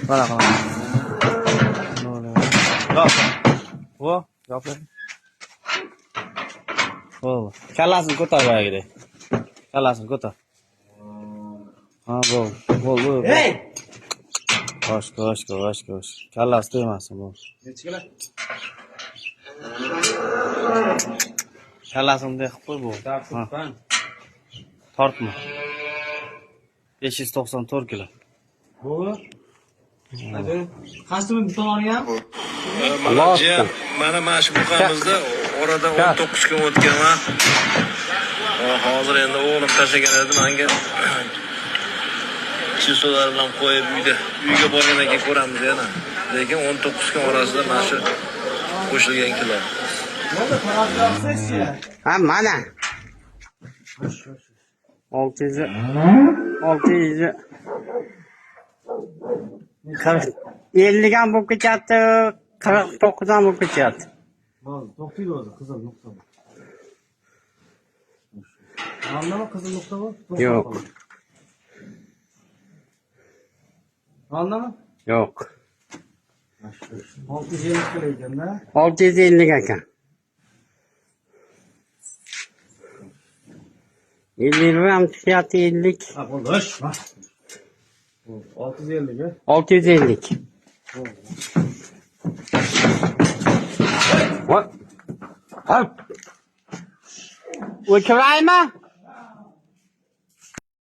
Bana bana. Ne oluyor? Yap. O, yap. O. Kallasını kotar baya gide. Kallasını kotar. Ha bu. Hey! Koş. Kallası duymasın bu. Nechikala? Kallasını deyip koy bu. Tartibban. Tortma. 594 kilo. Bu. Hadi. Qasdini tomoni ham. Mana shu buqamizda orada 19 kun o'tgan va hozir endi o'g'lim tashlagan edi menga chisolar bilan qo'yib uyga borgandan keyin ko'ramiz yana. Lekin 19 kun orasida mana shu qo'shilgan kilo. Bo'ldi, qarab sessiya. Ha mana. 600 50 ham bo'lib ketyapti, 49 ham bo'lib ketyapti. Bo'ldi, to'xtaydi o'zi, qizil nuqta bu. Anlama qizil nuqta bu? Yo'q. Anlama? Yo'q. 650 kilo ekanda. 650 ekan. 50 ham tushyapti 50. Ha, bo'ldi, hosh. 650 ga. 650. What? O'chiraymi?